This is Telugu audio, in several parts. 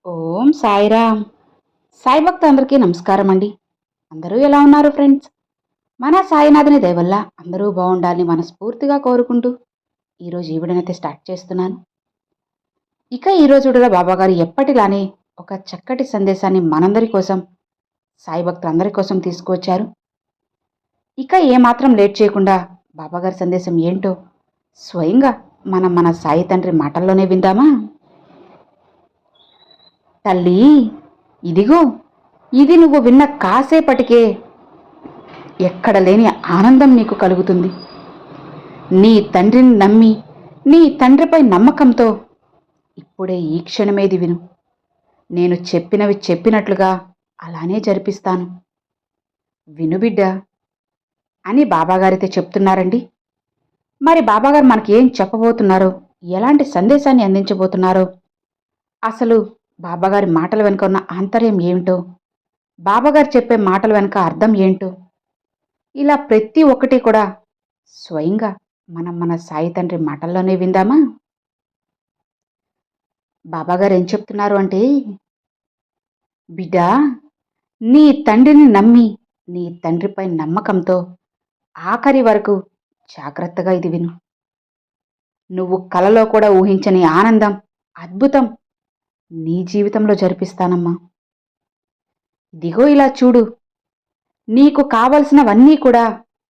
ఓం సాయిరామ్. సాయి భక్తులందరికీ నమస్కారం అండి. అందరూ ఎలా ఉన్నారు ఫ్రెండ్స్? మన సాయినాథుని దయ వల్ల అందరూ బాగుండాలని మనస్ఫూర్తిగా కోరుకుంటూ ఈరోజు ఈ వీడియోనైతే స్టార్ట్ చేస్తున్నాను. ఇక ఈరోజు వీడియోలో బాబాగారు ఎప్పటిలానే ఒక చక్కటి సందేశాన్ని మనందరి కోసం, సాయి భక్తులందరి కోసం తీసుకువచ్చారు. ఇక ఏమాత్రం లేట్ చేయకుండా బాబాగారి సందేశం ఏంటో స్వయంగా మన సాయి తండ్రి మాటల్లోనే విందామా? తల్లి, ఇదిగో ఇది నువ్వు విన్న కాసేపటికే ఎక్కడ లేని ఆనందం నీకు కలుగుతుంది. నీ తండ్రిని నమ్మి, నీ తండ్రిపై నమ్మకంతో ఇప్పుడే ఈ క్షణమేది విను. నేను చెప్పినవి చెప్పినట్లుగా అలానే జరిపిస్తాను. విను బిడ్డ అని బాబాగారైతే చెప్తున్నారండి. మరి బాబాగారు మనకి ఏం చెప్పబోతున్నారో, ఎలాంటి సందేశాన్ని అందించబోతున్నారో, అసలు బాబాగారి మాటల వెనుక ఉన్న ఆంతర్యం ఏమిటో, బాబాగారు చెప్పే మాటల వెనుక అర్థం ఏంటో, ఇలా ప్రతి ఒక్కటి కూడా స్వయంగా మన సాయి తండ్రి మాటల్లోనే విందామా? బాబాగారు ఏం చెప్తున్నారు అంటే, బిడ్డా, నీ తండ్రిని నమ్మి, నీ తండ్రిపై నమ్మకంతో ఆఖరి వరకు జాగ్రత్తగా ఇది విను. నువ్వు కలలో కూడా ఊహించని ఆనందం, అద్భుతం నీ జీవితంలో జరిపిస్తానమ్మా. ఇదిగో ఇలా చూడు, నీకు కావలసినవన్నీ కూడా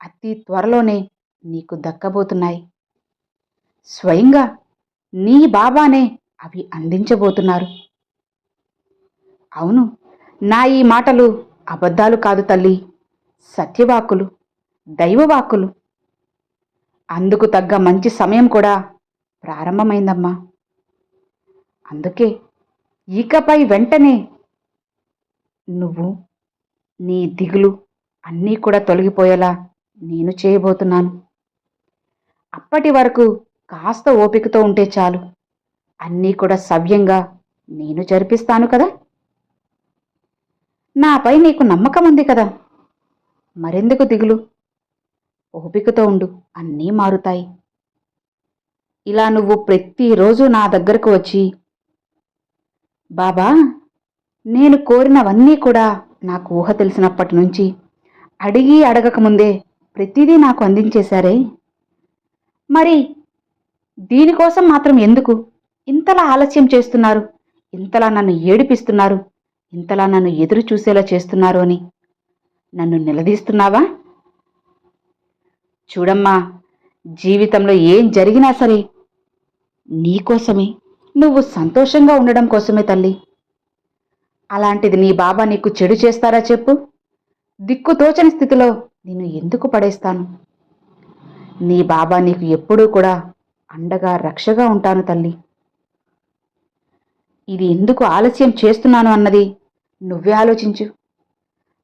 అతి త్వరలోనే నీకు దక్కబోతున్నాయి. స్వయంగా నీ బాబానే అవి అందించబోతున్నారు. అవును, నా ఈ మాటలు అబద్ధాలు కాదు తల్లి, సత్యవాక్కులు, దైవవాక్కులు. అందుకు తగ్గ మంచి సమయం కూడా ప్రారంభమైందమ్మా. అందుకే ఇకపై వెంటనే నువ్వు నీ దిగులు అన్నీ కూడా తొలగిపోయేలా నేను చేయబోతున్నాను. అప్పటి వరకు కాస్త ఓపికతో ఉంటే చాలు, అన్నీ కూడా సవ్యంగా నేను జరిపిస్తాను కదా. నాపై నీకు నమ్మకం ఉంది కదా, మరెందుకు దిగులు? ఓపికతో ఉండు, అన్నీ మారుతాయి. ఇలా నువ్వు ప్రతిరోజు నా దగ్గరకు వచ్చి, బాబా, నేను కోరినవన్నీ కూడా నాకు ఊహ తెలిసినప్పటి నుంచి అడిగి అడగకముందే ప్రతిదీ నాకు అందించేశారే, మరి దీనికోసం మాత్రం ఎందుకు ఇంతలా ఆలస్యం చేస్తున్నారు, ఇంతలా నన్ను ఏడిపిస్తున్నారు, ఇంతలా నన్ను ఎదురు చూసేలా చేస్తున్నారు అని నన్ను నిలదీస్తున్నావా? చూడమ్మా, జీవితంలో ఏం జరిగినా సరే నీకోసమే, నువ్వు సంతోషంగా ఉండడం కోసమే తల్లి. అలాంటిది నీ బాబా నీకు చెడు చేస్తారా చెప్పు? దిక్కుతోచని స్థితిలో నిన్ను ఎందుకు పడేస్తాను? నీ బాబా నీకు ఎప్పుడూ కూడా అండగా రక్షగా ఉంటాను తల్లి. ఇది ఎందుకు ఆలస్యం చేస్తున్నాను అన్నది నువ్వే ఆలోచించు.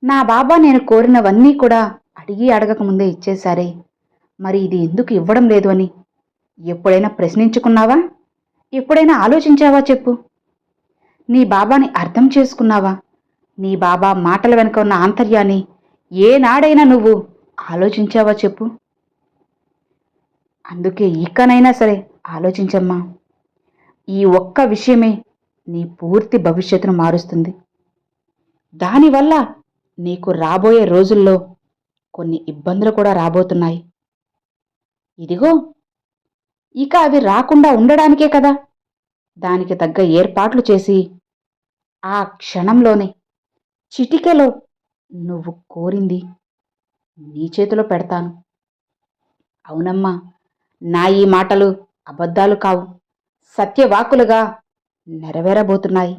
నా బాబా నేను కోరినవన్నీ కూడా అడిగి అడగకముందే ఇచ్చేశారే, మరి ఇది ఎందుకు ఇవ్వడం లేదు అని ఎప్పుడైనా ప్రశ్నించుకున్నావా? ఎప్పుడైనా ఆలోచించావా చెప్పు? నీ బాబాని అర్థం చేసుకున్నావా? నీ బాబా మాటల వెనుక ఉన్న ఆంతర్యాన్ని ఏనాడైనా నువ్వు ఆలోచించావా చెప్పు? అందుకే ఇకనైనా సరే ఆలోచించమ్మా. ఈ ఒక్క విషయమే నీ పూర్తి భవిష్యత్తును మారుస్తుంది. దానివల్ల నీకు రాబోయే రోజుల్లో కొన్ని ఇబ్బందులు కూడా రాబోతున్నాయి. ఇదిగో, ఇక అవి రాకుండా ఉండడానికే కదా దానికి తగ్గ ఏర్పాట్లు చేసి ఆ క్షణంలోనే, చిటికెలో నువ్వు కోరింది నీ చేతిలో పెడతాను. అవునమ్మా, నా ఈ మాటలు అబద్ధాలు కావు, సత్యవాకులుగా నెరవేరబోతున్నాయి.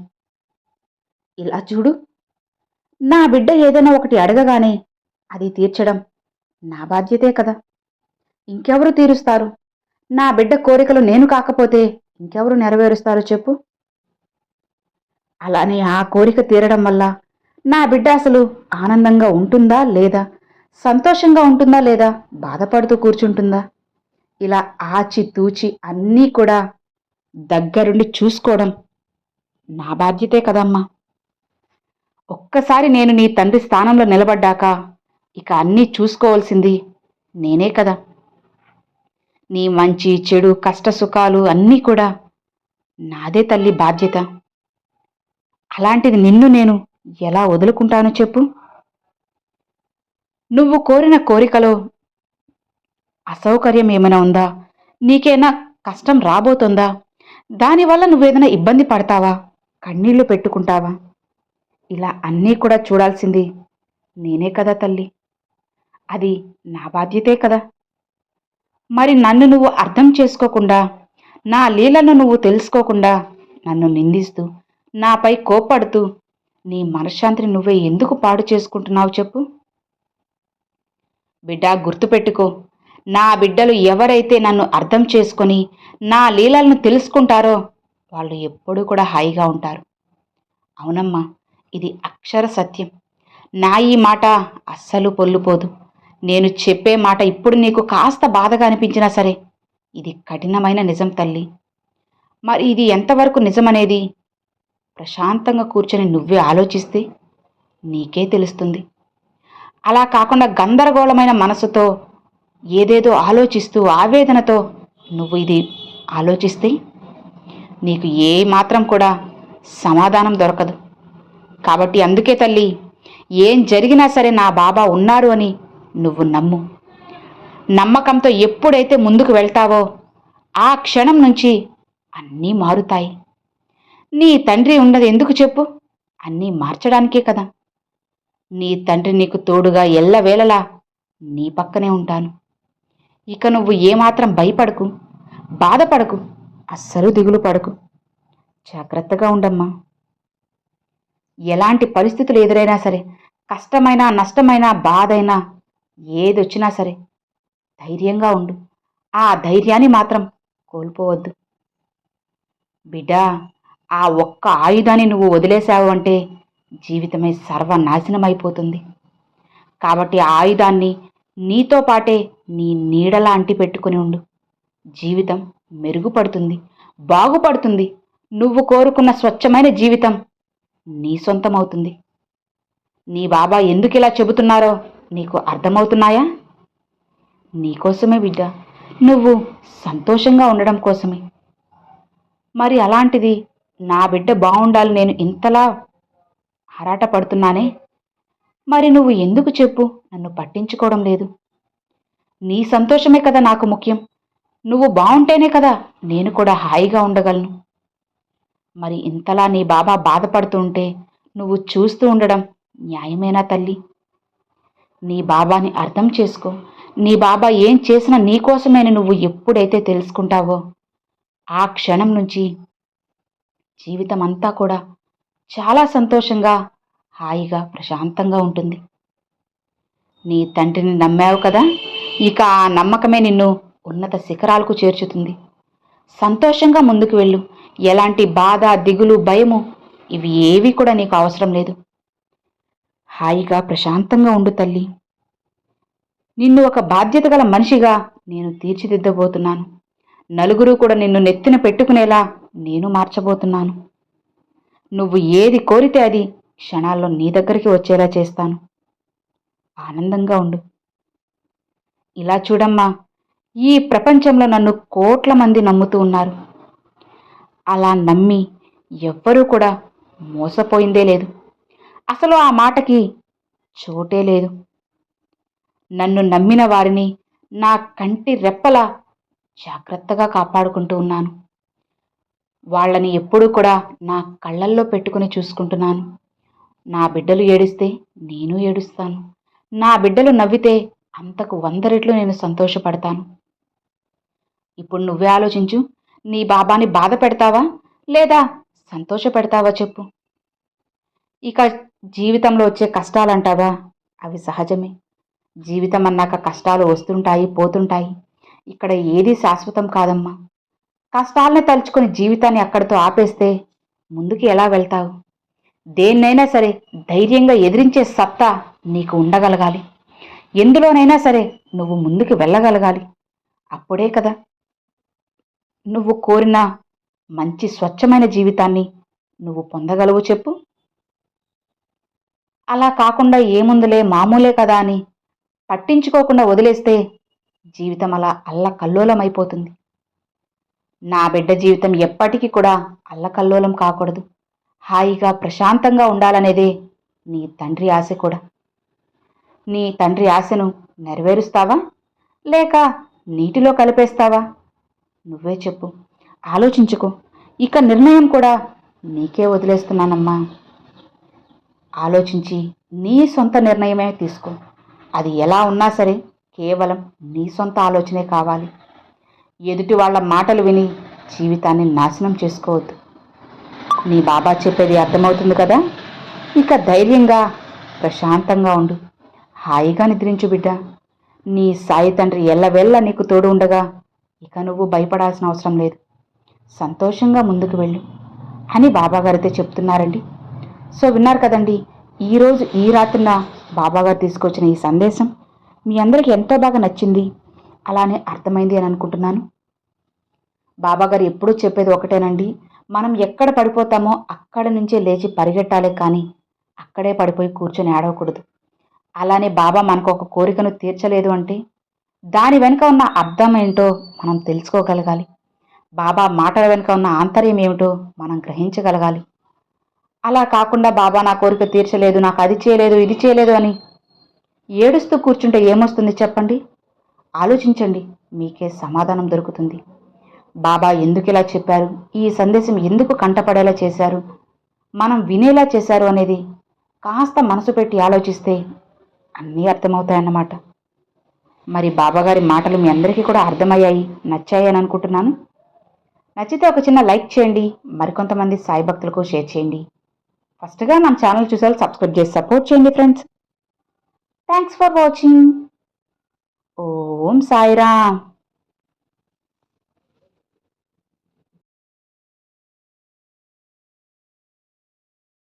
ఇలా చూడు, నా బిడ్డ ఏదైనా ఒకటి అడగగానే అది తీర్చడం నా బాధ్యతే కదా. ఇంకెవరు తీరుస్తారు? నా బిడ్డ కోరికలు నేను కాకపోతే ఇంకెవరు నెరవేరుస్తారు చెప్పు? అలానే ఆ కోరిక తీరడం వల్ల నా బిడ్డ అసలు ఆనందంగా ఉంటుందా లేదా, సంతోషంగా ఉంటుందా లేదా, బాధపడుతూ కూర్చుంటుందా, ఇలా ఆచితూచి అన్నీ కూడా దగ్గరుండి చూసుకోవడం నా బాధ్యతే కదమ్మా. ఒక్కసారి నేను నీ తండ్రి స్థానంలో నిలబడ్డాక ఇక అన్నీ చూసుకోవాల్సింది నేనే కదా. నీ మంచి చెడు కష్ట సుఖాలు అన్నీ కూడా నాదే తల్లి బాధ్యత. అలాంటిది నిన్ను నేను ఎలా వదులుకుంటానో చెప్పు. నువ్వు కోరిన కోరికలో అసౌకర్యం ఏమైనా ఉందా? నీకేనా కష్టం రాబోతుందా? దానివల్ల నువ్వేదైనా ఇబ్బంది పడతావా? కన్నీళ్లు పెట్టుకుంటావా? ఇలా అన్నీ కూడా చూడాల్సింది నేనే కదా తల్లి. అది నా బాధ్యతే కదా. మరి నన్ను నువ్వు అర్థం చేసుకోకుండా, నా లీలను నువ్వు తెలుసుకోకుండా, నన్ను నిందిస్తూ, నాపై కోప్పడుతూ, నీ మనశ్శాంతిని నువ్వే ఎందుకు పాడు చేసుకుంటున్నావు చెప్పు. బిడ్డా, గుర్తుపెట్టుకో, నా బిడ్డలు ఎవరైతే నన్ను అర్థం చేసుకొని నా లీలలను తెలుసుకుంటారో వాళ్ళు ఎప్పుడూ కూడా హాయిగా ఉంటారు. అవునమ్మా, ఇది అక్షర సత్యం. నా ఈ మాట అస్సలు పొల్లుపోదు. నేను చెప్పే మాట ఇప్పుడు నీకు కాస్త బాధగా అనిపించినా సరే ఇది కఠినమైన నిజం తల్లి. మరి ఇది ఎంతవరకు నిజమనేది ప్రశాంతంగా కూర్చొని నువ్వే ఆలోచిస్తే నీకే తెలుస్తుంది. అలా కాకుండా గందరగోళమైన మనసుతో ఏదేదో ఆలోచిస్తూ ఆవేదనతో నువ్వు ఇది ఆలోచిస్తే నీకు ఏ మాత్రం కూడా సమాధానం దొరకదు. కాబట్టి అందుకే తల్లి, ఏం జరిగినా సరే నా బాబా ఉన్నారు అని నువ్వు నమ్ము. నమ్మకంతో ఎప్పుడైతే ముందుకు వెళ్తావో ఆ క్షణం నుంచి అన్నీ మారుతాయి. నీ తండ్రి ఉన్నది ఎందుకు చెప్పు? అన్నీ మార్చడానికే కదా. నీ తండ్రి నీకు తోడుగా ఎల్లవేళలా నీ పక్కనే ఉంటాను. ఇక నువ్వు ఏమాత్రం భయపడకు, బాధపడకు, అస్సలు దిగులు పడకు. జాగ్రత్తగా ఉండమ్మా. ఎలాంటి పరిస్థితులు ఎదురైనా సరే, కష్టమైనా నష్టమైనా బాధైనా ఏదొచ్చినా సరే ధైర్యంగా ఉండు. ఆ ధైర్యాన్ని మాత్రం కోల్పోవద్దు. బిడ్డా, ఆ ఒక్క ఆయుధాన్ని నువ్వు వదిలేశావు అంటే జీవితమే సర్వనాశనమైపోతుంది. కాబట్టి ఆ ఆయుధాన్ని నీతో పాటే నీ నీడలా అంటి పెట్టుకుని ఉండు. జీవితం మెరుగుపడుతుంది, బాగుపడుతుంది. నువ్వు కోరుకున్న స్వచ్ఛమైన జీవితం నీ సొంతమవుతుంది. నీ బాబా ఎందుకు ఇలా చెబుతున్నారో నీకు అర్థమవుతున్నాయా? నీకోసమే బిడ్డ, నువ్వు సంతోషంగా ఉండడం కోసమే. మరి అలాంటిది నా బిడ్డ బాగుండాలి నేను ఇంతలా ఆరాటపడుతున్నానే, మరి నువ్వు ఎందుకు చెప్పు నన్ను పట్టించుకోవడం లేదు? నీ సంతోషమే కదా నాకు ముఖ్యం. నువ్వు బాగుంటేనే కదా నేను కూడా హాయిగా ఉండగలను. మరి ఇంతలా నీ బాబా బాధపడుతుంటే నువ్వు చూస్తూ ఉండడం న్యాయమేనా తల్లి? నీ బాబాని అర్థం చేసుకో. నీ బాబా ఏం చేసినా నీకోసమేని నువ్వు ఎప్పుడైతే తెలుసుకుంటావో ఆ క్షణం నుంచి జీవితం అంతా కూడా చాలా సంతోషంగా, హాయిగా, ప్రశాంతంగా ఉంటుంది. నీ తండ్రిని నమ్మావు కదా, ఇక ఆ నమ్మకమే నిన్ను ఉన్నత శిఖరాలకు చేర్చుతుంది. సంతోషంగా ముందుకు వెళ్ళు. ఎలాంటి బాధ, దిగులు, భయము ఇవి ఏవి కూడా నీకు అవసరం లేదు. హాయిగా ప్రశాంతంగా ఉండు తల్లి. నిన్ను ఒక బాధ్యత గల మనిషిగా నేను తీర్చిదిద్దబోతున్నాను. నలుగురు కూడా నిన్ను నెత్తిన పెట్టుకునేలా నేను మార్చబోతున్నాను. నువ్వు ఏది కోరితే అది క్షణాల్లో నీ దగ్గరికి వచ్చేలా చేస్తాను. ఆనందంగా ఉండు. ఇలా చూడమ్మా, ఈ ప్రపంచంలో నన్ను కోట్ల మంది నమ్ముతూ ఉన్నారు. అలా నమ్మి ఎవ్వరూ కూడా మోసపోయిందే లేదు. అసలు ఆ మాటకి చోటే లేదు. నన్ను నమ్మిన వారిని నా కంటి రెప్పలా జాగ్రత్తగా కాపాడుకుంటూ ఉన్నాను. వాళ్ళని ఎప్పుడూ కూడా నా కళ్ళల్లో పెట్టుకుని చూసుకుంటున్నాను. నా బిడ్డలు ఏడిస్తే నేను ఏడుస్తాను. నా బిడ్డలు నవ్వితే అంతకు 100 రెట్లు నేను సంతోషపడతాను. ఇప్పుడు నువ్వే ఆలోచించు. నీ బాబాని బాధ పెడతావా లేదా సంతోష పెడతావా చెప్పు. ఇక జీవితంలో వచ్చే కష్టాలంటావా, అవి సహజమే. జీవితం అన్నాక కష్టాలు వస్తుంటాయి, పోతుంటాయి. ఇక్కడ ఏదీ శాశ్వతం కాదమ్మా. కష్టాలను తలుచుకొని జీవితాన్ని అక్కడితో ఆపేస్తే ముందుకు ఎలా వెళ్తావు? దేన్నైనా సరే ధైర్యంగా ఎదిరించే సత్తా నీకు ఉండగలగాలి. ఎందులోనైనా సరే నువ్వు ముందుకు వెళ్ళగలగాలి. అప్పుడే కదా నువ్వు కోరిన మంచి స్వచ్ఛమైన జీవితాన్ని నువ్వు పొందగలవు చెప్పు. అలా కాకుండా ఏముందులే, మామూలే కదా అని పట్టించుకోకుండా వదిలేస్తే జీవితం అలా అల్లకల్లోలమైపోతుంది. నా బిడ్డ జీవితం ఎప్పటికీ కూడా అల్లకల్లోలం కాకూడదు. హాయిగా ప్రశాంతంగా ఉండాలనేదే నీ తండ్రి ఆశ కూడా. నీ తండ్రి ఆశను నెరవేరుస్తావా లేక నీటిలో కలిపేస్తావా? నువ్వే చెప్పు. ఆలోచించుకో. ఇక నిర్ణయం కూడా నీకే వదిలేస్తున్నానమ్మా. ఆలోచించి నీ సొంత నిర్ణయమే తీసుకో. అది ఎలా ఉన్నా సరే కేవలం నీ సొంత ఆలోచనే కావాలి. ఎదుటి వాళ్ళ మాటలు విని జీవితాన్ని నాశనం చేసుకోవద్దు. నీ బాబా చెప్పేది అర్థమవుతుంది కదా? ఇక ధైర్యంగా ప్రశాంతంగా ఉండు. హాయిగా నిద్రించు బిడ్డ. నీ సాయి తండ్రి ఎల్లవెల్ల నీకు తోడు ఉండగా ఇక నువ్వు భయపడాల్సిన అవసరం లేదు. సంతోషంగా ముందుకు వెళ్ళు అని బాబాగారైతే చెప్తున్నారండి. సో విన్నారు కదండి, ఈరోజు ఈ రాత్రిన బాబాగారు తీసుకొచ్చిన ఈ సందేశం మీ అందరికీ ఎంతో బాగా నచ్చింది, అలానే అర్థమైంది అని అనుకుంటున్నాను. బాబాగారు ఎప్పుడూ చెప్పేది ఒకటేనండి, మనం ఎక్కడ పడిపోతామో అక్కడి నుంచే లేచి పరిగెట్టాలే కానీ అక్కడే పడిపోయి కూర్చొని ఏడవకూడదు. అలానే బాబా మనకు ఒక కోరికను తీర్చలేదు అంటే దాని వెనుక ఉన్న అర్థం ఏంటో మనం తెలుసుకోగలగాలి. బాబా మాటల వెనుక ఉన్న ఆంతర్యం ఏమిటో మనం గ్రహించగలగాలి. అలా కాకుండా బాబా నా కోరిక తీర్చలేదు, నాకు అది చేయలేదు, ఇది చేయలేదు అని ఏడుస్తూ కూర్చుంటే ఏమొస్తుంది చెప్పండి? ఆలోచించండి, మీకే సమాధానం దొరుకుతుంది. బాబా ఎందుకు ఇలా చెప్పారు, ఈ సందేశం ఎందుకు కంటపడేలా చేశారు, మనం వినేలా చేశారు అనేది కాస్త మనసు పెట్టి ఆలోచిస్తే అన్నీ అర్థమవుతాయన్నమాట. మరి బాబాగారి మాటలు మీ అందరికీ కూడా అర్థమయ్యాయి, నచ్చాయి అని అనుకుంటున్నాను. నచ్చితే ఒక చిన్న లైక్ చేయండి, మరికొంతమంది సాయి భక్తులకు షేర్ చేయండి. ఫస్ట్గా మన ఛానల్ చూసారు సబ్స్క్రైబ్ చేసి సపోర్ట్ చేయండి friends. Thanks for watching. Om Sairam.